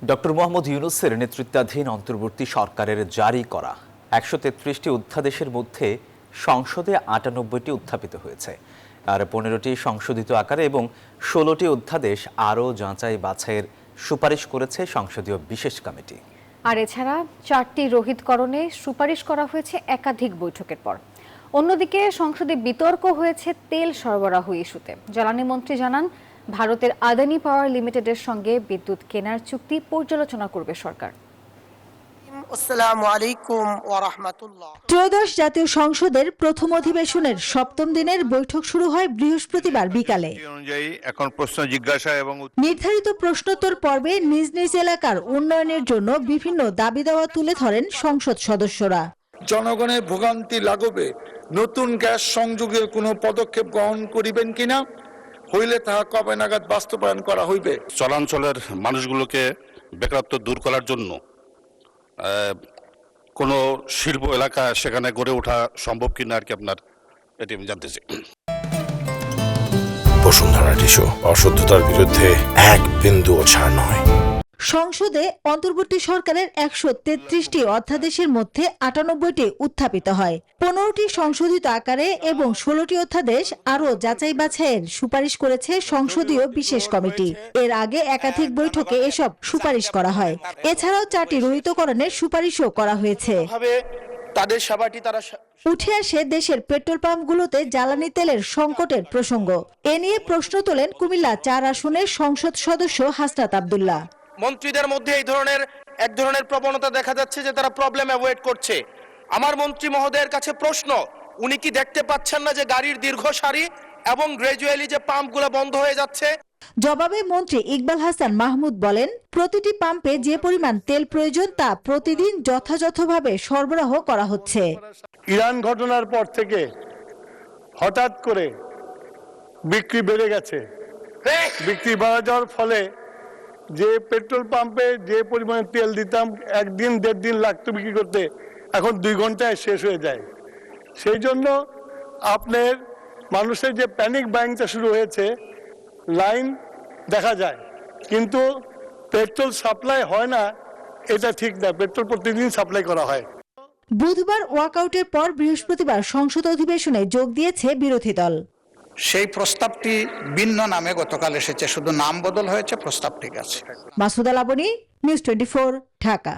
Doctor Mohammad ইউনূসের নেতৃত্বাধীন অন্তর্বর্তী সরকারের জারি করা ১৩৩টি অধ্যাদেশের মধ্যে সংসদে ৯৮টি উত্থাপিত হয়েছে। আর ১৫টি সংশোধিত আকারে এবং ১৬টি অধ্যাদেশ আরও যাচাই বাছাইয়ের সুপারিশ করেছে সংসদীয় বিশেষ কমিটি। আর এছাড়া ৪টি রোহিতকরণে সুপারিশ করা হয়েছে একাধিক বৈঠকের পর। অন্যদিকে সংসদে বিতর্ক হয়েছে তেল সরবরাহ ইস্যুতে। জ্বালানি মন্ত্রী জানান, ভারতের আদানি পাওয়ার লিমিটেডের সঙ্গে বিদ্যুৎ কেনার চুক্তি পর্যালোচনা করবে সরকার। ত্রয়োদশ জাতীয় সংসদের প্রথম অধিবেশনের সপ্তম দিনের বৈঠক শুরু হয় বৃহস্পতিবার বিকালে। এখন প্রশ্ন জিজ্ঞাসা এবং নির্ধারিত প্রশ্নোত্তর পর্বে নিজ নিজ এলাকার উন্নয়নের জন্য বিভিন্ন দাবি দেওয়া তুলে ধরেন সংসদ সদস্যরা। জনগণের ভোগান্তি লাঘবে নতুন গ্যাস সংযোগের কোনো পদক্ষেপ গ্রহণ করিবেন কিনা, হইলে তাহা কবে নাগাদ বাস্তবায়ন করা হইবে। চলাঞ্চলের মানুষগুলোকে বেকারত্ব দূর করার জন্য কোনো শিল্প এলাকা সেখানে গড়ে ওঠা সম্ভব কিনা আর কি আপনার এটি আমি জানতে চাই। বসুন্ধরা টিস্যু, অশুদ্ধতার বিরুদ্ধে এক বিন্দুও ছাড় নয়। সংসদে অন্তর্বর্তী সরকারের ১৩৩টি অধ্যাদেশের মধ্যে ৯৮টি উত্থাপিত হয়, ১৫টি সংশোধিত আকারে এবং ১৬টি অধ্যাদেশ আরও যাচাই বাছাইয়ের সুপারিশ করেছে সংসদীয় বিশেষ কমিটি। এর আগে একাধিক বৈঠকে এসব সুপারিশ করা হয়। এছাড়াও ৪টি রোহিতকরণের সুপারিশও করা হয়েছে। উঠে আসে দেশের পেট্রোল পাম্পগুলোতে জ্বালানি তেলের সংকটের প্রসঙ্গ। এ নিয়ে প্রশ্ন তোলেন কুমিল্লা ৪ আসনের সংসদ সদস্য হাসনাত আব্দুল্লাহ। মন্ত্রীদের মধ্যে এক ধরনের প্রবণতা দেখা যাচ্ছে যে তারা প্রবলেম অ্যাভয়েড করছে। আমার মন্ত্রী মহোদয়ের কাছে প্রশ্ন, উনি কি দেখতে পাচ্ছেন না যে গাড়ির দীর্ঘ সারি এবং গ্র্যাজুয়ালি যে পাম্পগুলো বন্ধ হয়ে যাচ্ছে? জবাবে মন্ত্রী ইকবাল হাসান মাহমুদ বলেন, প্রতিটি পাম্পে যে পরিমাণ তেল প্রয়োজন তা প্রতিদিন যথাযথভাবে সরবরাহ করা হচ্ছে। ইরান ঘটনার পর থেকে হঠাৎ করে বিক্রি বেড়ে গেছে। বিক্রি বাড়া যাওয়ার ফলে যে পেট্রোল পাম্পে যে পরিমাণে তেল দিতাম, একদিন ১.৫ দিন লাগতো বিক্রি করতে, এখন ২ ঘন্টায় শেষ হয়ে যায়। সেই জন্য আপনার মানুষের যে প্যানিক বাইংটা শুরু হয়েছে, লাইন দেখা যায় কিন্তু পেট্রোল সাপ্লাই হয় না, এটা ঠিক না। পেট্রোল প্রতিদিন সাপ্লাই করা হয়। বুধবার ওয়াকআউটের পর বৃহস্পতিবার সংসদ অধিবেশনে যোগ দিয়েছে বিরোধী দল। সেই প্রস্তাবটি ভিন্ন নামে গতকাল এসেছে, শুধু নাম বদল হয়েছে, প্রস্তাব ঠিক আছে। মাসুদ আল আবনী, নিউজ 24, ঢাকা।